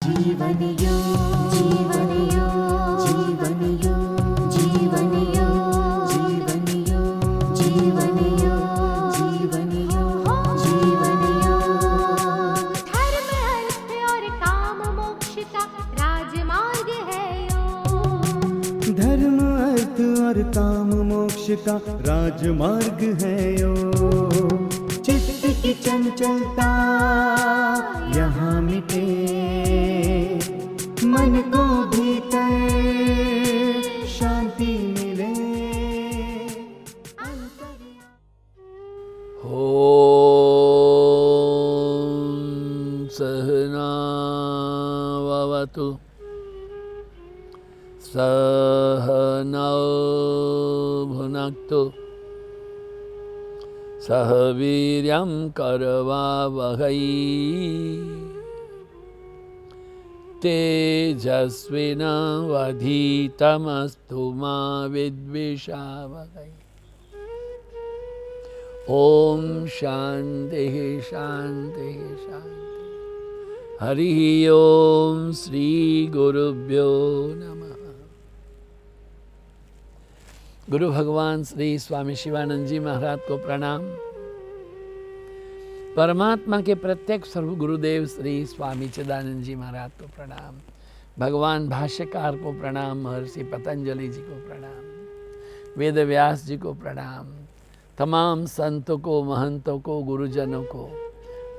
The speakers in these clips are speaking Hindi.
जीवन योग, जीवन योग, जीवन योग, जीवन योग, जीवन योग, जीवन योग, जीवन योग, जीवन योग। धर्म अर्थ और काम मोक्ष का राजमार्ग है योग। धर्म अर्थ और काम मोक्ष का राजमार्ग है योग। चित्त की चंचलता यहाँ मिटे, मन को भीतर शांति मिले। ॐ सहना भवतु सहनौ भुनक्तु सह वीर्यं करवावहै तेजस्विनावधीतमस्तु मा विद्विषावहै। ओम शांति शांति शांति। हरि ओम श्री गुरुभ्यो नमः। गुरु भगवान श्री स्वामी शिवानंद जी महाराज को प्रणाम। परमात्मा के प्रत्यक्ष सर्व गुरुदेव श्री स्वामी चिदानंद जी महाराज को प्रणाम। भगवान भाष्यकार को प्रणाम। महर्षि पतंजलि जी को प्रणाम। वेद व्यास जी को प्रणाम। तमाम संतों को, महंतों को, गुरुजनों को,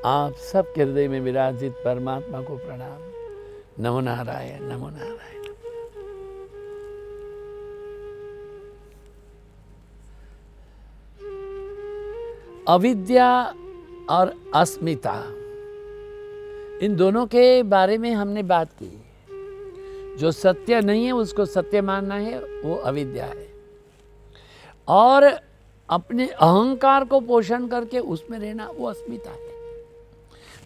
आप सब के हृदय में विराजित परमात्मा को प्रणाम। नमो नारायण, नमो नारायण। अविद्या और अस्मिता, इन दोनों के बारे में हमने बात की। जो सत्य नहीं है उसको सत्य मानना है, वो अविद्या है। और अपने अहंकार को पोषण करके उसमें रहना, वो अस्मिता है।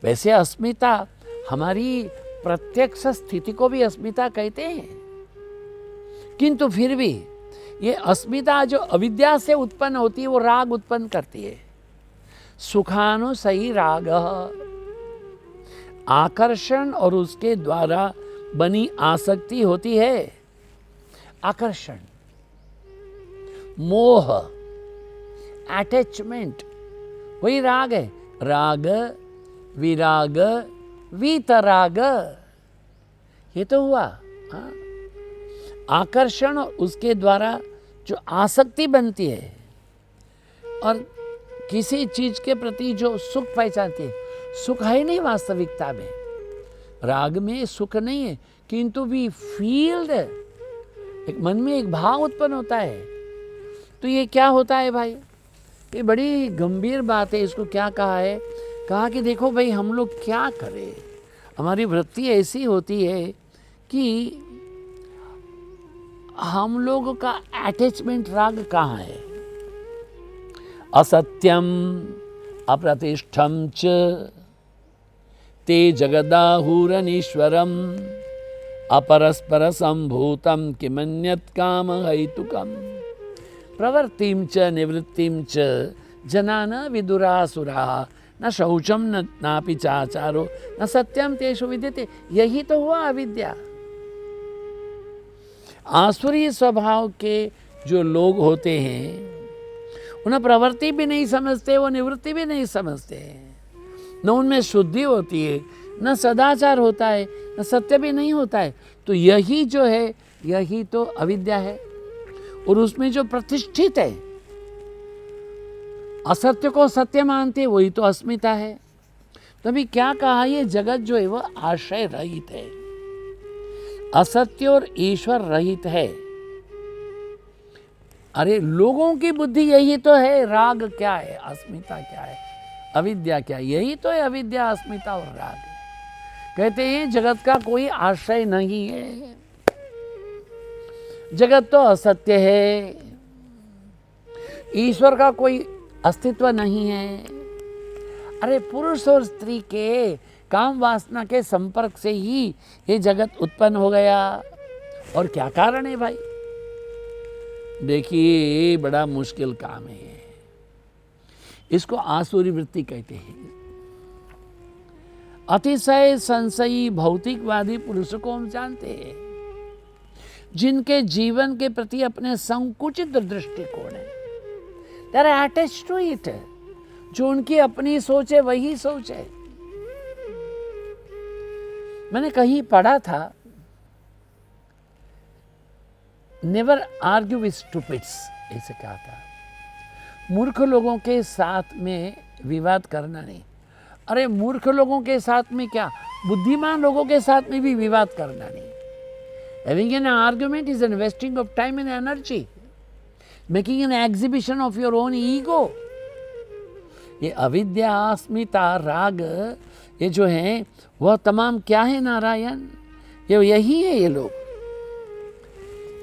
वैसे अस्मिता हमारी प्रत्यक्ष स्थिति को भी अस्मिता कहते हैं, किंतु फिर भी ये अस्मिता जो अविद्या से उत्पन्न होती है वो राग उत्पन्न करती है। सुखानुसयी राग, आकर्षण और उसके द्वारा बनी आसक्ति होती है। आकर्षण, मोह, अटैचमेंट, वही राग है। राग, विराग, वीतराग, ये तो हुआ। हाँ? आकर्षण और उसके द्वारा जो आसक्ति बनती है और किसी चीज के प्रति जो सुख पहचानती है, सुख है नहीं वास्तविकता में। राग में सुख नहीं है, किंतु भी फील्ड, एक मन में एक भाव उत्पन्न होता है। तो ये क्या होता है भाई? ये बड़ी गंभीर बात है। इसको क्या कहा है? कहा कि देखो भाई, हम लोग क्या करें। हमारी वृत्ति ऐसी होती है कि हम लोगों का अटैचमेंट राग कहाँ है? असत्यम अप्रतिष्ठम च ते जगदाहुरनीश्वरम अपरस्पर संभूतम किमन्यत् काम हेतुकम प्रवृत्तिं च निवृत्तिं च जनान विदुरासुरा न शौचम न नापि चाचारो न सत्यम तेषु विद्यते। यही तो हुआ अविद्या। आसुरी स्वभाव के जो लोग होते हैं, उन्हें प्रवृत्ति भी नहीं समझते, वो निवृत्ति भी नहीं समझते। न उनमें शुद्धि होती है, न सदाचार होता है, न सत्य भी नहीं होता है। तो यही जो है, यही तो अविद्या है। और उसमें जो प्रतिष्ठित है, असत्य को सत्य मानते, वही तो अस्मिता है। तभी क्या कहा, ये जगत जो है वह आश्रय रहित है, असत्य और ईश्वर रहित है। अरे लोगों की बुद्धि यही तो है। राग क्या है, अस्मिता क्या है, अविद्या क्या है? यही तो है अविद्या, अस्मिता और राग। कहते हैं जगत का कोई आश्रय नहीं है, जगत तो असत्य है, ईश्वर का कोई अस्तित्व नहीं है। अरे पुरुष और स्त्री के काम वासना के संपर्क से ही ये जगत उत्पन्न हो गया। और क्या कारण है भाई? देखिए, ये बड़ा मुश्किल काम है। इसको आसुरी वृत्ति कहते हैं। अतिशय संशयी भौतिकवादी पुरुषों को हम जानते हैं, जिनके जीवन के प्रति अपने संकुचित दृष्टिकोण है, they are attached to it, जो उनकी अपनी सोच है वही सोच है। मैंने कहीं पढ़ा था, नेवर आर्ग्यू विथ स्टूपिड्स, ऐसे कहा था। मूर्ख लोगों के साथ में विवाद करना नहीं। अरे मूर्ख लोगों के साथ में क्या, बुद्धिमान लोगों के साथ में भी विवाद करना नहीं। Having an argument is an wasting of time and energy, making an exhibition of your own ego. ये अविद्या, अस्मिता, राग, ये जो हैं वह तमाम क्या है नारायण, ये यही है। ये लोग,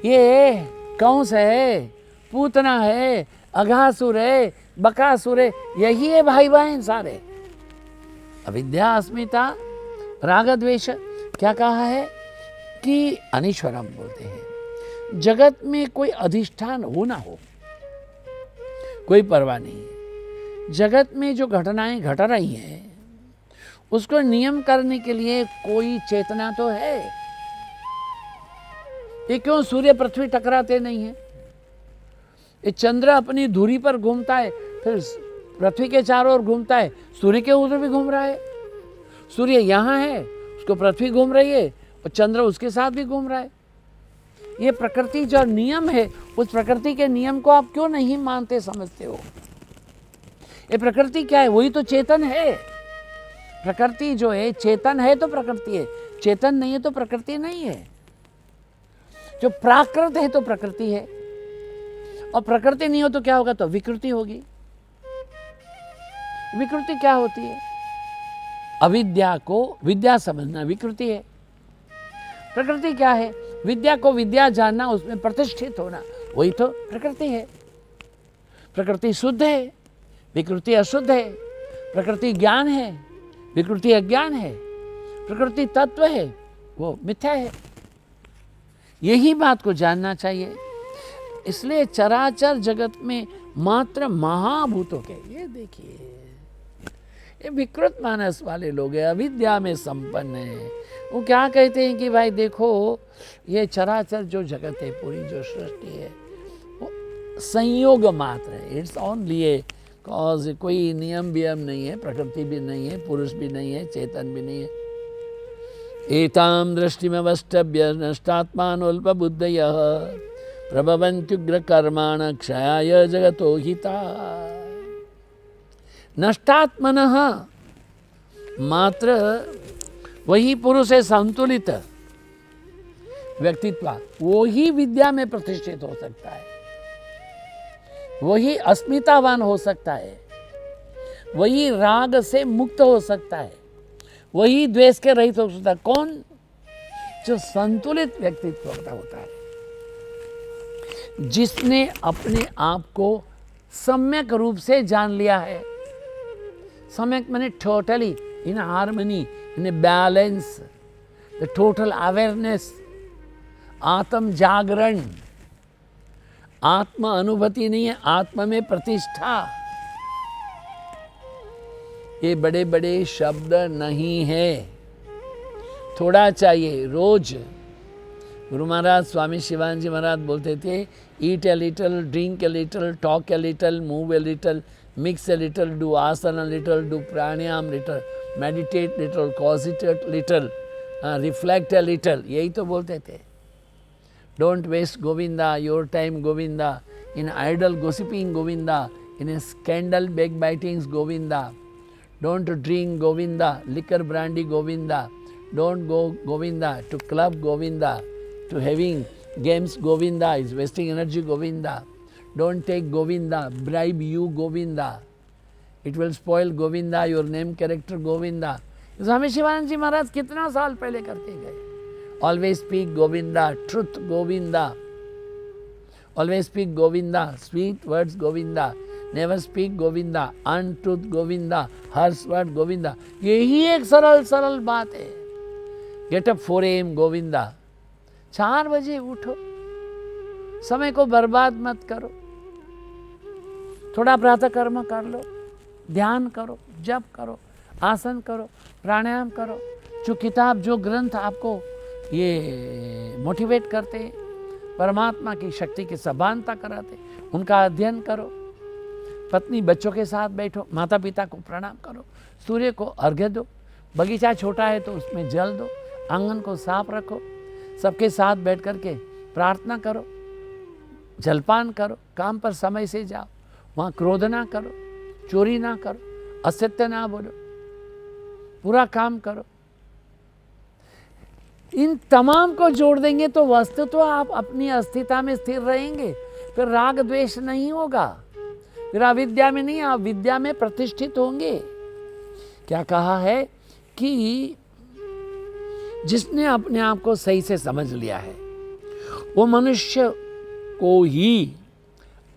ये कंस है, पूतना है, अघासुर है, बकासुर है, यही है भाई बहन सारे। अविद्या, अस्मिता, राग, द्वेष, क्या कहा है कि अनीश्वरम बोलते हैं। जगत में कोई अधिष्ठान हो ना हो, कोई परवाह नहीं है। जगत में जो घटनाएं घट रही हैं उसको नियम करने के लिए कोई चेतना तो है। ये क्यों सूर्य पृथ्वी टकराते नहीं है? ये चंद्र अपनी धुरी पर घूमता है, फिर पृथ्वी के चारों ओर घूमता है, सूर्य के उधर भी घूम रहा है। सूर्य यहाँ है, उसको पृथ्वी घूम रही है, और चंद्र उसके साथ भी घूम रहा है। ये प्रकृति जो नियम है, उस प्रकृति के नियम को आप क्यों नहीं मानते समझते हो? ये प्रकृति क्या है? वही तो चेतन है। प्रकृति जो है चेतन है तो प्रकृति है, चेतन नहीं है तो प्रकृति नहीं है। जो प्राकृत है तो प्रकृति है, और प्रकृति नहीं हो तो क्या होगा? तो विकृति होगी। विकृति क्या होती है? अविद्या को विद्या समझना विकृति है। प्रकृति क्या है? विद्या को विद्या जानना, उसमें प्रतिष्ठित होना, वही तो प्रकृति है। प्रकृति शुद्ध है, विकृति अशुद्ध है। प्रकृति ज्ञान है, विकृति अज्ञान है। प्रकृति तत्व है, वो मिथ्या है। यही बात को जानना चाहिए। इसलिए चराचर जगत में मात्र महाभूतों के, ये देखिए, ये विकृत मानस वाले लोग हैं, अविद्या में संपन्न है। वो क्या कहते हैं कि भाई देखो, ये चराचर जो जगत है, पूरी जो सृष्टि है, वो संयोग मात्र है। इट्स ओनली ए कॉज, कोई नियम वियम नहीं है, प्रकृति भी नहीं है, पुरुष भी नहीं है, चेतन भी नहीं है। एताम दृष्टिमवष्टभ्य नष्टात्मानोल्पबुद्धयः प्रभवन्त्युग्र कर्माण क्षयाय जगतो हिता। नष्टात्मनः मात्र वही पुरुष है संतुलित व्यक्तित्व, वो ही विद्या में प्रतिष्ठित हो सकता है, वही अस्मितावान हो सकता है, वही राग से मुक्त हो सकता है, वही द्वेष के रहित हो सकता है। कौन? जो संतुलित व्यक्तित्व का होता है, जिसने अपने आप को सम्यक रूप से जान लिया है। सम्यक माने totally in harmony, in balance, the total awareness, आत्म जागरण। आत्म अनुभूति नहीं है, आत्मा में प्रतिष्ठा। ये बड़े बड़े शब्द नहीं है, थोड़ा चाहिए रोज। गुरु महाराज स्वामी शिवानंद महाराज बोलते थे, eat a little, drink a little, talk a little, move a little, mix a little, do asana a little, do pranayama little, meditate little, cogitate little, reflect a little, यही तो बोलते थे। Don't waste Govinda your time Govinda in idle gossiping Govinda, in a scandal backbitings Govinda. Don't drink Govinda liquor brandy Govinda. Don't go Govinda to club Govinda, to having games Govinda is wasting energy Govinda. Don't take Govinda, bribe you Govinda. It will spoil Govinda, your name character Govinda. स्वामी शिवानंद जी महाराज कितना साल पहले करके गए। Always speak Govinda, truth Govinda. Always speak Govinda, sweet words Govinda. Never speak Govinda, untruth Govinda, harsh word Govinda. यही एक सरल सरल बात है। Get up 4 AM Govinda. 4 बजे उठो, समय को बर्बाद मत करो, थोड़ा प्रातः कर्म कर लो, ध्यान करो, जप करो, आसन करो, प्राणायाम करो। जो किताब, जो ग्रंथ आपको ये मोटिवेट करते हैं, परमात्मा की शक्ति की सभानता कराते, उनका अध्ययन करो। पत्नी बच्चों के साथ बैठो, माता पिता को प्रणाम करो, सूर्य को अर्घ्य दो, बगीचा छोटा है तो उसमें जल दो, आंगन को साफ रखो, सबके साथ बैठ कर के प्रार्थना करो, जलपान करो, काम पर समय से जाओ, वहाँ क्रोध ना करो, चोरी ना करो, असत्य ना बोलो, पूरा काम करो। इन तमाम को जोड़ देंगे तो वस्तु तो आप अपनी अस्थिरता में स्थिर रहेंगे, फिर राग द्वेष नहीं होगा, फिर अविद्या में नहीं, आप विद्या में प्रतिष्ठित होंगे। क्या कहा है कि जिसने अपने आप को सही से समझ लिया है वो मनुष्य को ही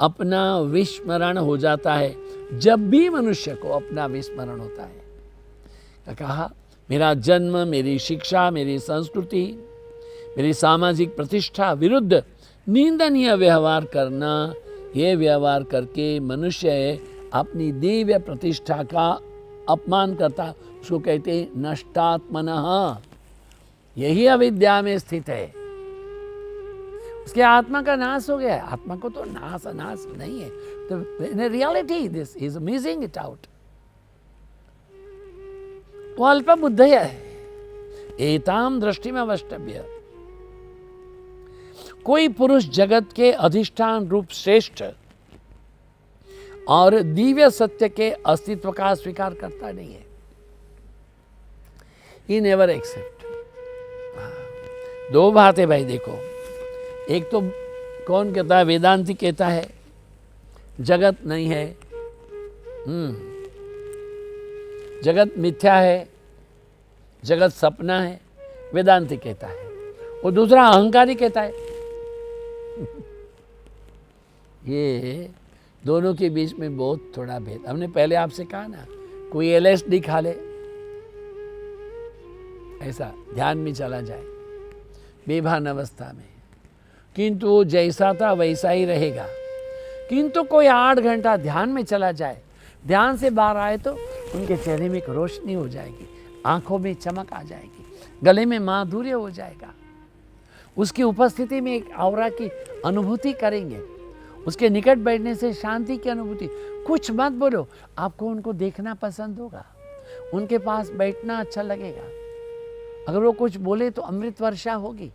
अपना विस्मरण हो जाता है। जब भी मनुष्य को अपना विस्मरण होता है, क्या कहा, मेरा जन्म, मेरी शिक्षा, मेरी संस्कृति, मेरी सामाजिक प्रतिष्ठा विरुद्ध निंदनीय व्यवहार करना, ये व्यवहार करके मनुष्य अपनी दिव्य प्रतिष्ठा का अपमान करता, उसको कहते हैं नष्टात्मनः। यही अविद्या में स्थित है, उसके आत्मा का नाश हो गया है। आत्मा को तो नाश नहीं है, तो in reality this is missing it out. वो अल्प बुद्धय है। एताम दृष्टि में अवष्टभ्य। कोई पुरुष जगत के अधिष्ठान रूप श्रेष्ठ और दिव्य सत्य के अस्तित्व का स्वीकार करता नहीं है। He never accept. दो बातें भाई देखो, एक तो कौन कहता है, वेदांती कहता है जगत नहीं है, जगत मिथ्या है, जगत सपना है, वेदांती कहता है। वो दूसरा अहंकारी कहता है। ये दोनों के बीच में बहुत थोड़ा भेद। हमने पहले आपसे कहा ना, कोई LSD खा ले, ऐसा ध्यान में चला जाए बेभान अवस्था में, किंतु वो जैसा था वैसा ही रहेगा। किंतु कोई 8 घंटा ध्यान में चला जाए, ध्यान से बाहर आए तो उनके चेहरे में एक रोशनी हो जाएगी, आंखों में चमक आ जाएगी, गले में माधुर्य हो जाएगा, उसकी उपस्थिति में एक औरा की अनुभूति करेंगे, उसके निकट बैठने से शांति की अनुभूति। कुछ मत बोलो, आपको उनको देखना पसंद होगा, उनके पास बैठना अच्छा लगेगा। अगर वो कुछ बोले तो अमृत वर्षा होगी।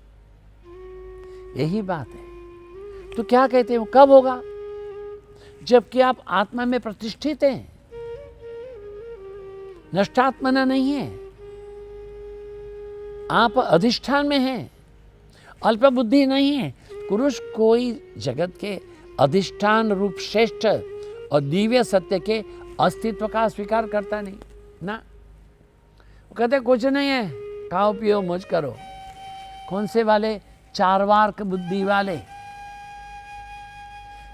यही बात है। तो क्या कहते हैं, वो कब होगा? जबकि आप आत्मा में प्रतिष्ठित हैं, नष्टात्मना नहीं है, आप अधिष्ठान में हैं, अल्प बुद्धि नहीं है। पुरुष कोई जगत के अधिष्ठान रूप श्रेष्ठ और दिव्य सत्य के अस्तित्व का स्वीकार करता नहीं ना। वो कहते कुछ नहीं है, खाओ पियो मौज करो। कौन से वाले? चारवाक बुद्धि वाले।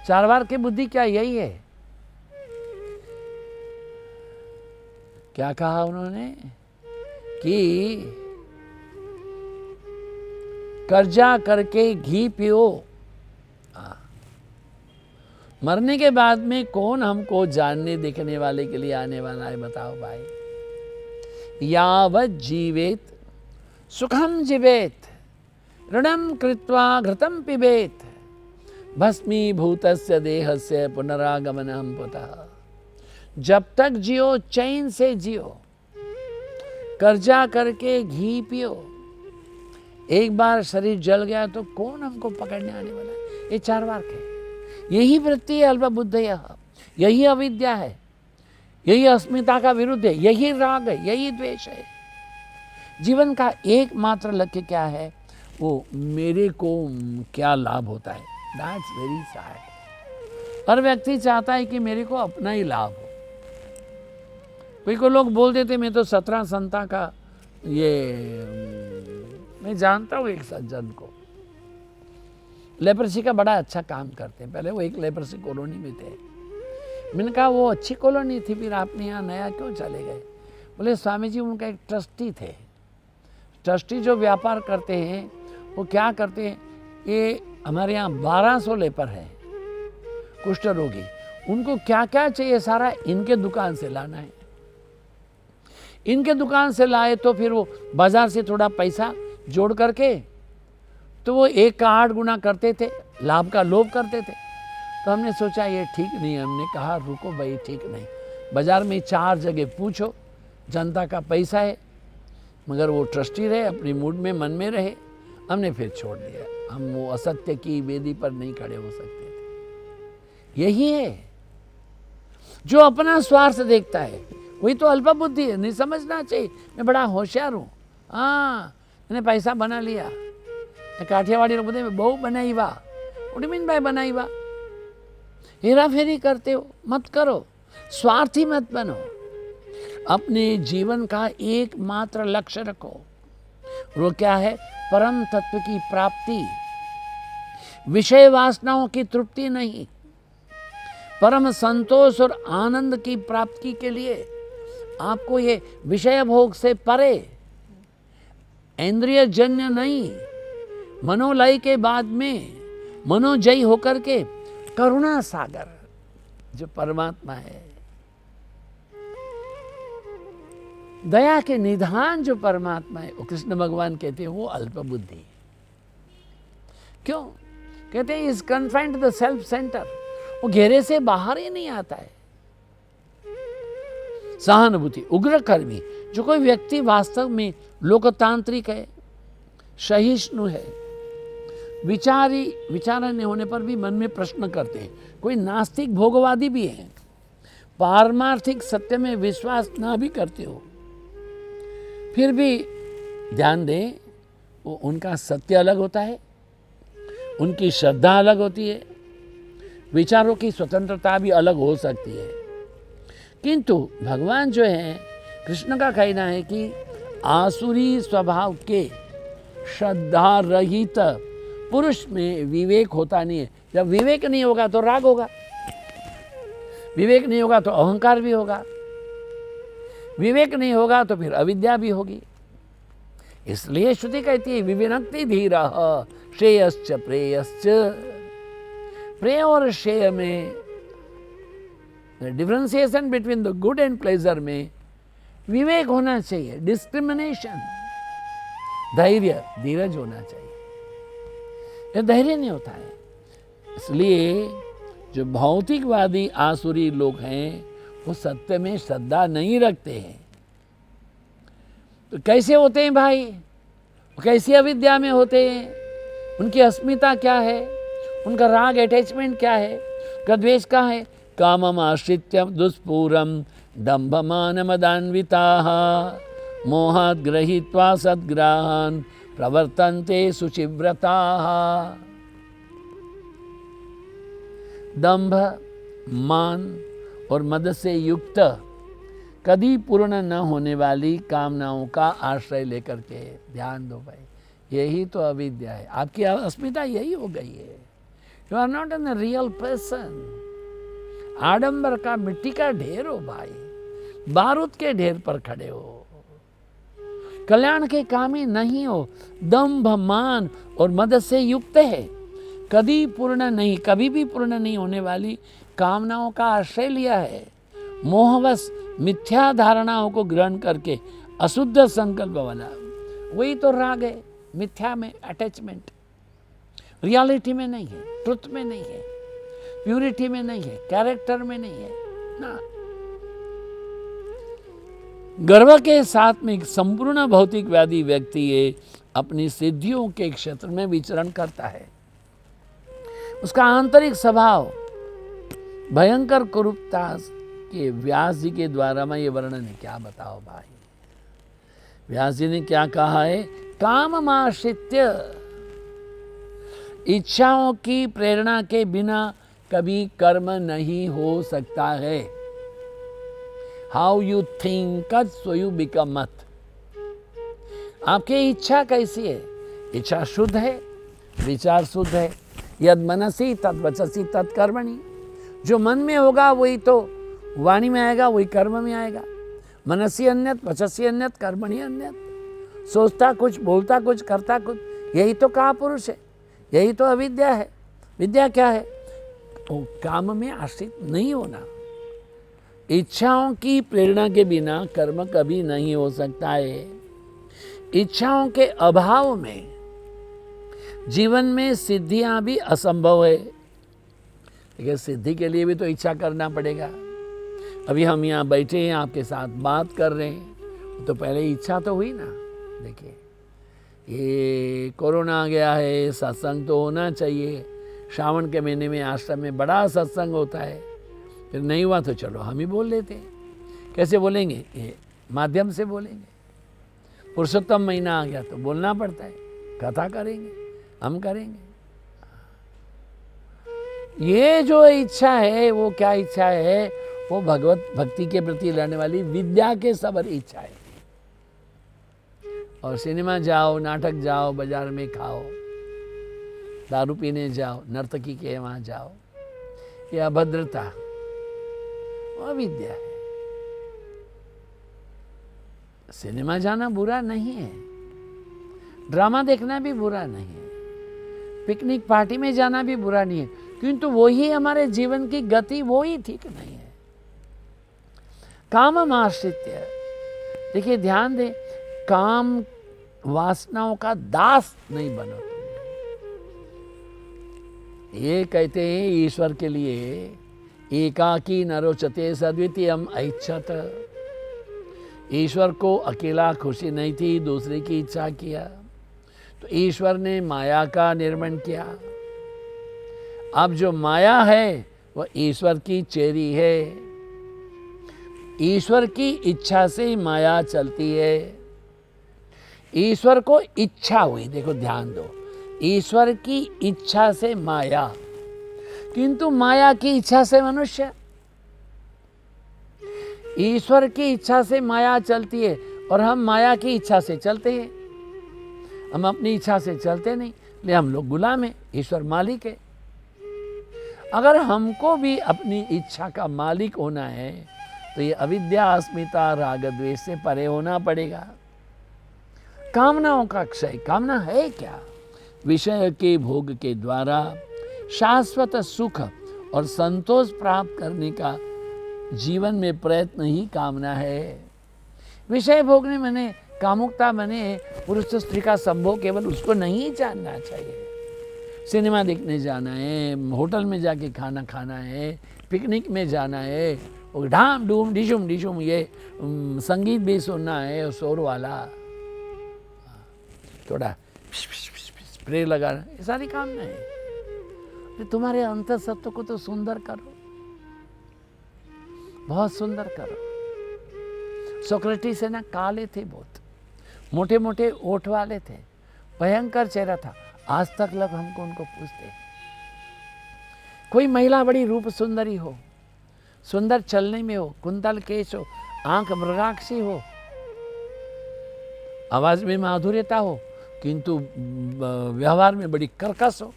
चारवाक की बुद्धि क्या यही है? क्या कहा उन्होंने कि कर्जा करके घी पियो। मरने के बाद में कौन हमको जानने देखने वाले के लिए आने वाला है, बताओ भाई। यावत जीवेत सुखम जीवेत, ऋणम कृत्वा घृतम पिबेत, भस्मीभूतस्य देहस्य पुनरागमनम पुतः। जब तक जियो चैन से जियो, कर्जा करके घी पियो। एक बार शरीर जल गया तो कौन हमको पकड़ने आने वाला है? ये चारवाक है। यही वृत्ति है अल्प बुद्धय, यही अविद्या है, यही अस्मिता का विरुद्ध है, यही राग है, यही द्वेष है। जीवन का एकमात्र लक्ष्य क्या है? वो मेरे को क्या लाभ होता है। That's very sad. हर व्यक्ति चाहता है कि मेरे को अपना ही लाभ हो। कोई को लोग बोल देते मैं तो 17 संता का मैं जानता हूँ एक सज्जन को, लेप्रसी का बड़ा अच्छा काम करते हैं। पहले वो एक लेप्रसी कॉलोनी में थे। मैंने कहा वो अच्छी कॉलोनी थी, फिर आपने यहाँ नया क्यों चले गए? बोले स्वामी जी उनका एक ट्रस्टी थे। ट्रस्टी जो व्यापार करते हैं वो क्या करते हैं, ये हमारे यहाँ 1200 लेपर हैं कुष्ठ रोगी, उनको क्या क्या चाहिए सारा इनके दुकान से लाना है। इनके दुकान से लाए तो फिर वो बाजार से थोड़ा पैसा जोड़ करके तो वो 1 का 8 गुना करते थे, लाभ का लोभ करते थे। तो हमने सोचा ये ठीक नहीं है। हमने कहा रुको भाई, ठीक नहीं। बाजार में 4 जगह पूछो, जनता का पैसा है, मगर वो ट्रस्टी रहे, अपनी मूड में मन में रहे। हमने फिर छोड़ दिया। हम वो असत्य की वेदी पर नहीं खड़े हो सकते थे। यही है जो अपना स्वार्थ देखता है, वही तो अल्प बुद्धि है। नहीं समझना चाहिए मैं बड़ा होशियार हूँ, हाँ मैंने पैसा बना लिया। काठियावाड़ी लोग बोलते हैं बहु बनाई वाह, व्हाट मीन बाय बनाई वाह? हेरा फेरी करते हो, मत करो, स्वार्थी मत बनो। अपने जीवन का एकमात्र लक्ष्य रखो, वो क्या है? परम तत्व की प्राप्ति, विषय वासनाओं की तृप्ति नहीं, परम संतोष और आनंद की प्राप्ति के लिए आपको ये विषय भोग से परे, इंद्रिय जन्य नहीं, मनोलय के बाद में मनोजयी होकर के करुणा सागर जो परमात्मा है, दया के निधान जो परमात्मा है, वो कृष्ण भगवान कहते हैं वो अल्प बुद्धि। क्यों कहते हैं? Is confined to the self centre, वो घेरे से बाहर ही नहीं आता है। सहानुभूति, उग्र कर्मी, जो कोई व्यक्ति वास्तव में लोकतांत्रिक है, सहिष्णु है, विचारण्य होने पर भी मन में प्रश्न करते हैं, कोई नास्तिक भोगवादी भी है, पारमार्थिक सत्य में विश्वास ना भी करते हो, फिर भी ध्यान दें वो उनका सत्य अलग होता है, उनकी श्रद्धा अलग होती है, विचारों की स्वतंत्रता भी अलग हो सकती है। किंतु भगवान जो है, कृष्ण का कहना है कि आसुरी स्वभाव के श्रद्धा रहित पुरुष में विवेक होता नहीं है। जब विवेक नहीं होगा तो राग होगा, विवेक नहीं होगा तो अहंकार भी होगा, विवेक नहीं होगा तो फिर अविद्या भी होगी। इसलिए श्रुति कहती है विविनक्ति धीरः श्रेयश्च प्रेयश्च। प्रेय और श्रेय में differentiation between the good and pleasure में विवेक होना चाहिए, डिस्क्रिमिनेशन, धैर्य, धीरज होना चाहिए। ये धैर्य नहीं होता है। इसलिए जो भौतिकवादी आसुरी लोग हैं वो सत्य में श्रद्धा नहीं रखते हैं। तो कैसे होते हैं भाई? कैसी अविद्या में होते हैं? उनकी अस्मिता क्या है? उनका राग अटैचमेंट क्या है? उनका द्वेष क्या है? कामम आश्रित्य दुष्पूरम दंभमानमदान्विताः मोहात् गृहीत्वा सद्ग्राहान् प्रवर्तन्ते शुचिव्रताः। दंभ, मान और मद से युक्त कभी पूर्ण न होने वाली कामनाओं का आश्रय लेकर के, ध्यान दो भाई, यही तो अविद्या है। आपकी अस्मिता यही हो गई है। You are not an real person. आडंबर का मिट्टी का ढेर हो भाई, बारूद के ढेर पर खड़े हो, कल्याण के कामी नहीं हो, दंभ, मान और मद से युक्त है, कभी पूर्ण नहीं, कभी भी पूर्ण नहीं होने वाली कामनाओं का आश्रय लिया है, मोहवश मिथ्या धारणाओं को ग्रहण करके अशुद्ध संकल्प बना, वही तो राग है। मिथ्या में अटैचमेंट, रियलिटी में नहीं है, ट्रुथ में नहीं है, प्यूरिटी में नहीं है, कैरेक्टर में नहीं है ना। गर्व के साथ में एक संपूर्ण भौतिकवादी व्यक्ति ये अपनी सिद्धियों के क्षेत्र में विचरण करता है। उसका आंतरिक स्वभाव भयंकर कुरूपता के व्यास जी के द्वारा मैं ये वर्णन है। क्या बताओ भाई, व्यास जी ने क्या कहा है? काममाश्रित्य, इच्छाओं की प्रेरणा के बिना कभी कर्म नहीं हो सकता है। How you think so you become मत। आपकी इच्छा कैसी है? इच्छा शुद्ध है, विचार शुद्ध है। यद मनसी तद वचसी तद कर्मणि, जो मन में होगा वही तो वाणी में आएगा, वही कर्म में आएगा। मनसी अन्यत, वचसी अन्यत, कर्मणि अन्यत। सोचता कुछ, बोलता कुछ, करता कुछ, यही तो कहा पुरुष है, यही तो अविद्या है। विद्या क्या है? वो काम में आश्रित नहीं होना, इच्छाओं की प्रेरणा के बिना कर्म कभी नहीं हो सकता है। इच्छाओं के अभाव में जीवन में सिद्धियां भी असंभव है। लेकिन सिद्धि के लिए भी तो इच्छा करना पड़ेगा। अभी हम यहाँ बैठे हैं, आपके साथ बात कर रहे हैं, तो पहले इच्छा तो हुई ना। देखिए, ये कोरोना आ गया है, सत्संग तो होना चाहिए। श्रावण के महीने में आश्रम में बड़ा सत्संग होता है, फिर नहीं हुआ तो चलो हम ही बोल लेते हैं। कैसे बोलेंगे? ये माध्यम से बोलेंगे। पुरुषोत्तम महीना आ गया तो बोलना पड़ता है, कथा करेंगे, हम करेंगे। ये जो इच्छा है, वो क्या इच्छा है? वो भगवत भक्ति के प्रति लड़ने वाली विद्या के सबर इच्छा है। और सिनेमा जाओ, नाटक जाओ, बाजार में खाओ, दारू पीने जाओ, नर्तकी के वहाँ जाओ, ये अभद्रता, अविद्या है। सिनेमा जाना बुरा नहीं है, ड्रामा देखना भी बुरा नहीं है, पिकनिक पार्टी में जाना भी बुरा नहीं है, किंतु वही हमारे जीवन की गति, वो ही ठीक नहीं है। काम आश्रित्य, देखिए ध्यान दे, काम वासनाओं का दास नहीं बनो तुम। ये कहते हैं ईश्वर के लिए एकाकी न रोचते सद्वितीयम् ऐच्छत। ईश्वर को अकेला खुशी नहीं थी, दूसरे की इच्छा किया, तो ईश्वर ने माया का निर्माण किया। अब जो माया है वह ईश्वर की चेरी है। ईश्वर की इच्छा से माया चलती है। ईश्वर को इच्छा हुई, देखो ध्यान दो, ईश्वर की इच्छा से माया, किंतु माया की इच्छा से मनुष्य। ईश्वर की इच्छा से माया चलती है और हम माया की इच्छा से चलते हैं। हम अपनी इच्छा से चलते नहीं, ले हम लोग गुलाम हैं, ईश्वर मालिक है। अगर हमको भी अपनी इच्छा का मालिक होना है तो ये अविद्या, अस्मिता, राग द्वेष से परे होना पड़ेगा। कामनाओं का क्षय, कामना है क्या? विषय के भोग के द्वारा शाश्वत सुख और संतोष प्राप्त करने का जीवन में प्रयत्न ही कामना है। विषय भोगने मैंने कामुकता, मैंने पुरुष स्त्री का संभोग केवल उसको नहीं जानना चाहिए। सिनेमा देखने जाना है, होटल में जाके खाना खाना है, पिकनिक में जाना है, और ढाम डूम डिशुम डिशुम ये संगीत भी सुनना है, और शोर वाला थोड़ा स्प्रे लगाना, ये सारी कामना है। तुम्हारे अंतर सत्व को तो सुंदर करो, बहुत सुंदर करो। सोक्रेटिस है ना, काले थे, बहुत मोटे मोटे ओठ वाले थे, भयंकर चेहरा था। आज तक लोग हमको उनको पूछते। कोई महिला बड़ी रूप सुंदरी हो, सुंदर चलने में हो, कुंतल केश हो, आंख मृगाक्षी हो, आवाज में माधुर्यता हो, किंतु व्यवहार में बड़ी कर्कश हो,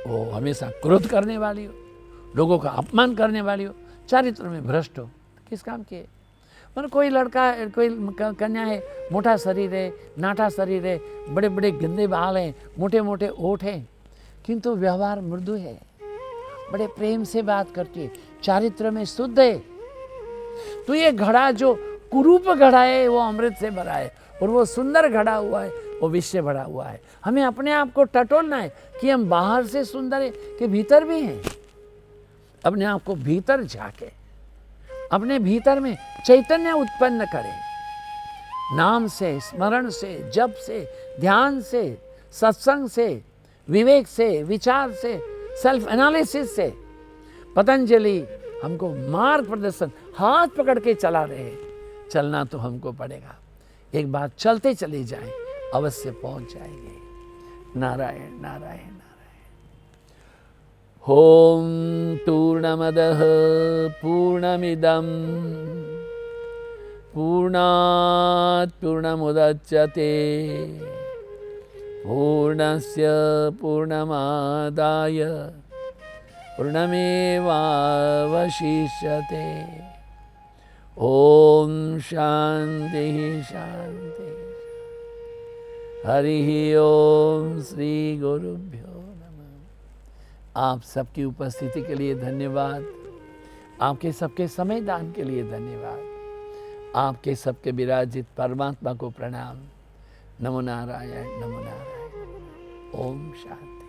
वो हमेशा क्रोध करने वाली हो, लोगों का अपमान करने वाली हो, चारित्र में भ्रष्ट हो, किस काम की है? मतलब कोई लड़का, कोई कन्या है, मोटा शरीर है, नाटा शरीर है, बड़े बड़े गंदे बाल हैं, मोटे मोटे ओठ हैं, किंतु व्यवहार मृदु है, बड़े प्रेम से बात करती है, चारित्र में शुद्ध है। तो ये घड़ा जो कुरूप घड़ा है वो अमृत से भरा है, और वो सुंदर घड़ा हुआ है वो विष से भरा हुआ है। हमें अपने आप को टटोलना है कि हम बाहर से सुंदर है कि भीतर भी हैं। अपने आप को भीतर झाके, अपने भीतर में चैतन्य उत्पन्न करें, नाम से, स्मरण से, जप से, ध्यान से, सत्संग से, विवेक से, विचार से, सेल्फ एनालिसिस से। पतंजलि हमको मार्ग प्रदर्शन हाथ पकड़ के चला रहे हैं, चलना तो हमको पड़ेगा। एक बार चलते चले जाएं, अवश्य पहुंच जाएंगे। नारायण नारायण नारायण। ओम पूर्णमदः पूर्णमिदं पूर्णात् पूर्णमुदच्यते पूर्णस्य पूर्णमादाय पूर्णमेवावशिष्यते। ओम शांति शांति। हरि ओम। श्री गुरुभ्यो नमः। आप सबकी उपस्थिति के लिए धन्यवाद। आपके सबके समय दान के लिए धन्यवाद। आपके सबके विराजित परमात्मा को प्रणाम। नमो नारायण, नमो नारायण। ओम शांति।